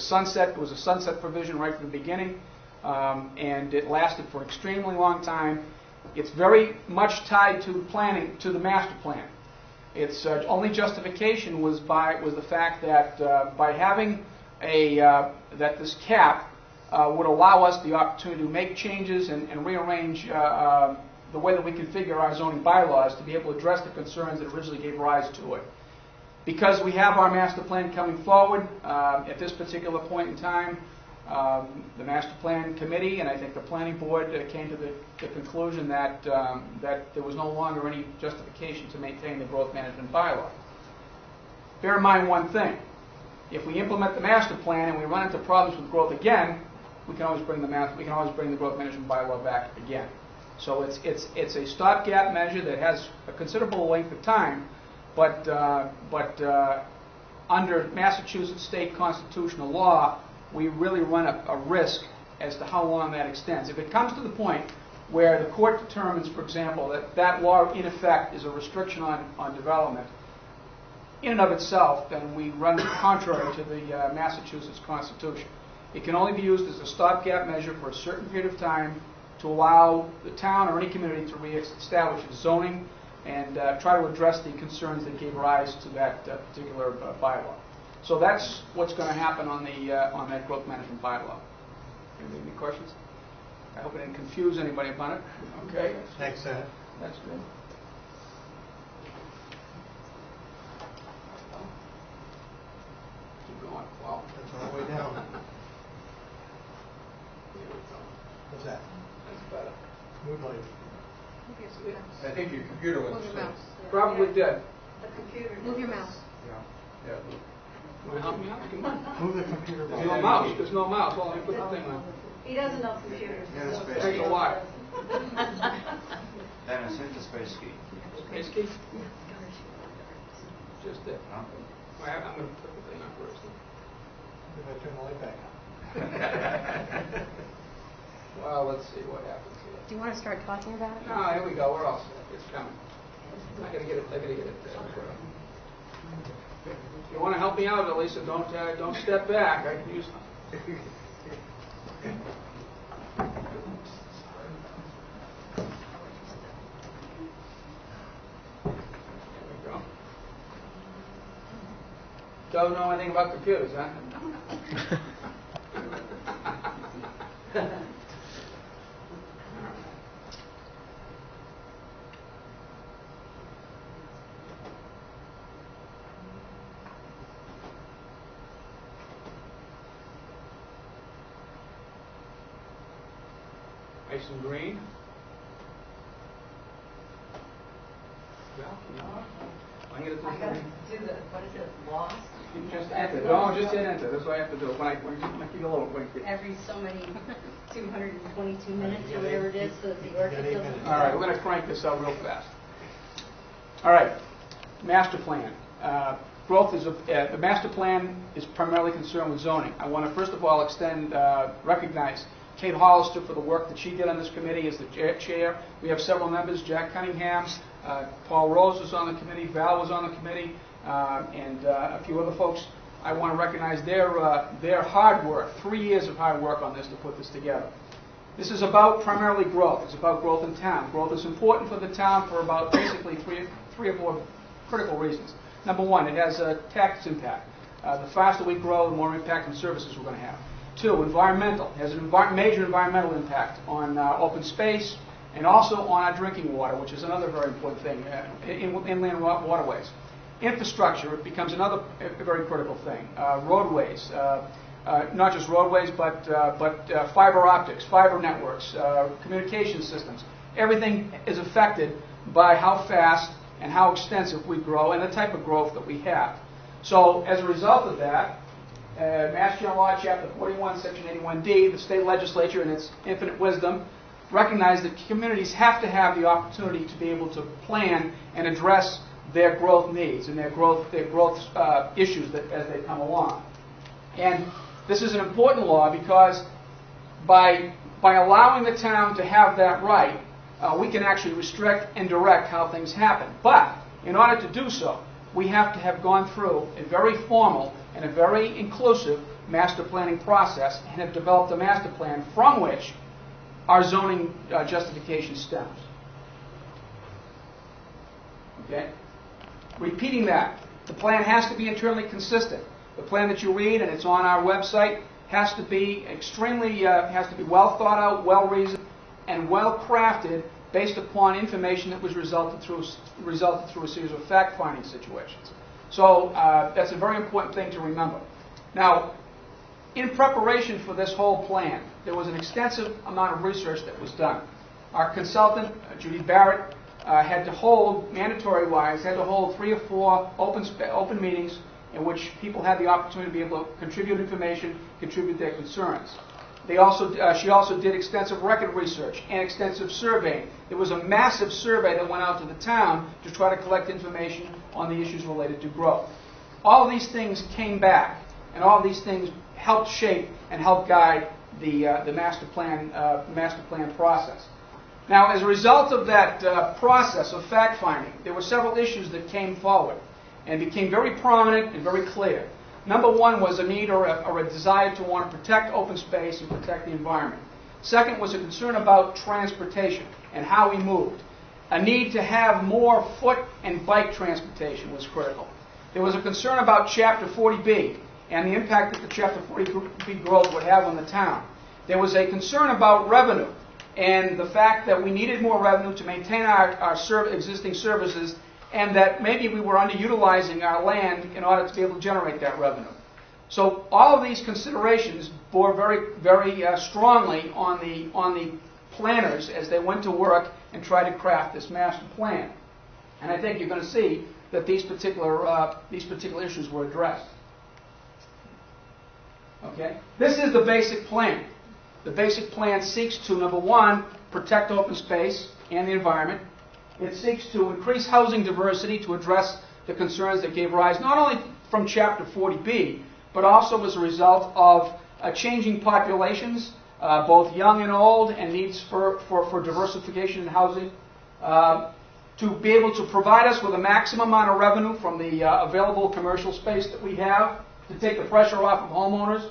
sunset. It was a sunset provision right from the beginning, and it lasted for an extremely long time. It's very much tied to planning, to the master plan. Its only justification was the fact that by having that this cap would allow us the opportunity to make changes and rearrange the way that we configure our zoning bylaws to be able to address the concerns that originally gave rise to it. Because we have our master plan coming forward at this particular point in time, the master plan committee and I think the planning board came to the conclusion that there was no longer any justification to maintain the growth management bylaw. Bear in mind one thing: if we implement the master plan and we run into problems with growth again, we can always bring the growth management bylaw back again. So it's a stopgap measure that has a considerable length of time, but under Massachusetts state constitutional law, we really run a risk as to how long that extends. If it comes to the point where the court determines, for example, that law in effect is a restriction on development, in and of itself, then we run contrary to the Massachusetts Constitution. It can only be used as a stopgap measure for a certain period of time to allow the town or any community to re-establish its zoning and try to address the concerns that gave rise to that particular bylaw. So that's what's going to happen on that growth management bylaw. Any questions? I hope I didn't confuse anybody about it. Okay. Thanks, Senator. That's good. Keep going. Wow. That's all the way down. What's that? That's better. Move like. I think your computer went Move your mouse. Probably did. The computer. Move your mouse. Yeah. Want to help me out? Come on. Move the computer. There's no mouse. There's no mouse. Well, let me put the thing on. He doesn't know computers. Yeah, the space Take key. a while. Dennis, hit the space key. Space key? Just it. No? I'm going to put the thing on first. If I turn the light back on. Well, let's see what happens here. Do you want to start talking about it? Ah, here we go. We're all set. It's coming. I gotta get it. If you want to help me out, Elisa, don't step back. I can use. Don't know anything about computers, huh? Nice and green. I'm going to do the, what is it, lost? just enter. No, just hit enter. That's what I have to do. When I give you a little wink. Every so many 222 minutes or whatever it is, so that the orchid doesn't. All right, we're going to crank this out real fast. All right, master plan. Growth is the master plan is primarily concerned with zoning. I want to first of all recognize Kate Hollister for the work that she did on this committee as the chair. We have several members: Jack Cunningham, Paul Rose was on the committee, Val was on the committee, and a few other folks. I want to recognize their hard work, 3 years of hard work on this to put this together. This is about primarily growth. It's about growth in town. Growth is important for the town for about basically three or four critical reasons. Number one, it has a tax impact. The faster we grow, the more impact on services we're going to have. Two, environmental. It has a major environmental impact on open space and also on our drinking water, which is another very important thing, inland waterways. Infrastructure, it becomes another very critical thing. Roadways, not just roadways, but fiber optics, fiber networks, communication systems. Everything is affected by how fast and how extensive we grow and the type of growth that we have. So as a result of that, Mass General Law, Chapter 41, Section 81D, the state legislature, in its infinite wisdom, recognized that communities have to have the opportunity to be able to plan and address their growth needs and their growth issues as they come along. And this is an important law because by allowing the town to have that right, we can actually restrict and direct how things happen. But in order to do so, we have to have gone through a very formal and a very inclusive master planning process and have developed a master plan from which our zoning justification stems. Okay? Repeating that, the plan has to be internally consistent. The plan that you read, and it's on our website, has to be has to be well thought out, well reasoned, and well crafted based upon information that was resulted through a series of fact-finding situations. So that's a very important thing to remember. Now, in preparation for this whole plan, there was an extensive amount of research that was done. Our consultant, Judy Barrett, had to hold, mandatory-wise, had to hold 3 or 4 open meetings in which people had the opportunity to be able to contribute information, contribute their concerns. She also did extensive record research and extensive surveying. There was a massive survey that went out to the town to try to collect information on the issues related to growth. All of these things came back, and all of these things helped shape and help guide the master plan process. Now, as a result of that process of fact-finding, there were several issues that came forward and became very prominent and very clear. Number one was a need or a desire to want to protect open space and protect the environment. Second was a concern about transportation and how we moved. A need to have more foot and bike transportation was critical. There was a concern about Chapter 40B and the impact that the Chapter 40B growth would have on the town. There was a concern about revenue and the fact that we needed more revenue to maintain our existing services, and that maybe we were underutilizing our land in order to be able to generate that revenue. So all of these considerations bore very, very strongly on the planners as they went to work and tried to craft this master plan. And I think you're going to see that these particular issues were addressed. Okay? This is the basic plan. The basic plan seeks to, number one, protect open space and the environment. It seeks to increase housing diversity to address the concerns that gave rise not only from Chapter 40B, but also as a result of changing populations, both young and old, and needs for diversification in housing, to be able to provide us with a maximum amount of revenue from the available commercial space that we have, to take the pressure off of homeowners,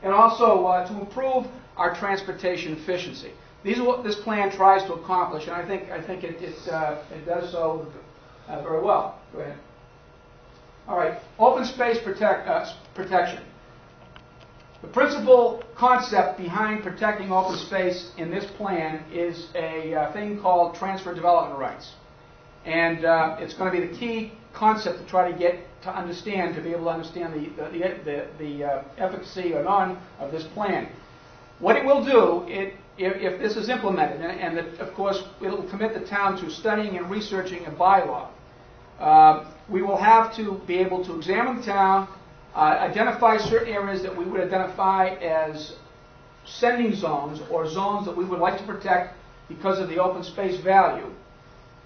and also to improve our transportation efficiency. These are what this plan tries to accomplish, and I think it does so very well. Go ahead. All right, open space protection. The principal concept behind protecting open space in this plan is a thing called transfer development rights. And it's going to be the key concept to try to get to understand, to be able to understand the efficacy or none of this plan. What it will do, if this is implemented, and of course it will commit the town to studying and researching a bylaw, we will have to be able to examine the town, identify certain areas that we would identify as sending zones or zones that we would like to protect because of the open space value,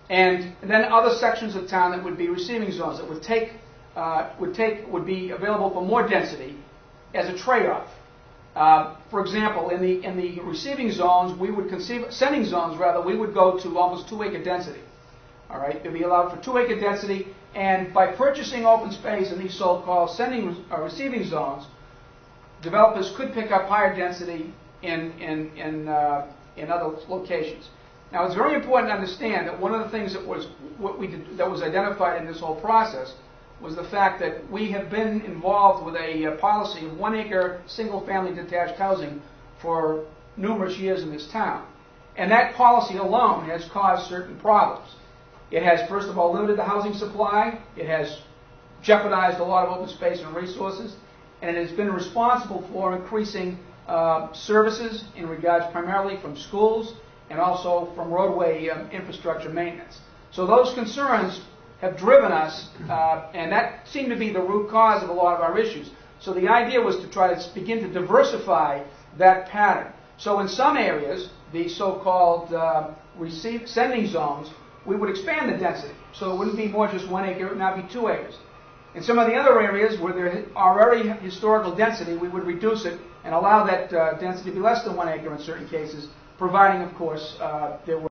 and then other sections of town that would be receiving zones that would be available for more density as a trade-off. For example, in the receiving zones, we would sending zones rather, we would go to almost 2-acre density. All right, they'd be allowed for 2-acre density, and by purchasing open space in these so-called receiving zones, developers could pick up higher density in other locations. Now, it's very important to understand that one of the things that was identified in this whole process was the fact that we have been involved with a policy of 1-acre single-family detached housing for numerous years in this town. And that policy alone has caused certain problems. It has, first of all, limited the housing supply. It has jeopardized a lot of open space and resources. And it has been responsible for increasing services in regards primarily from schools and also from roadway infrastructure maintenance. So those concerns have driven us, and that seemed to be the root cause of a lot of our issues. So the idea was to try to begin to diversify that pattern. So in some areas, the so-called sending zones, we would expand the density. So it wouldn't be more just 1 acre, it would now be 2 acres. In some of the other areas where there already historical density, we would reduce it and allow that density to be less than 1 acre in certain cases, providing, of course, there were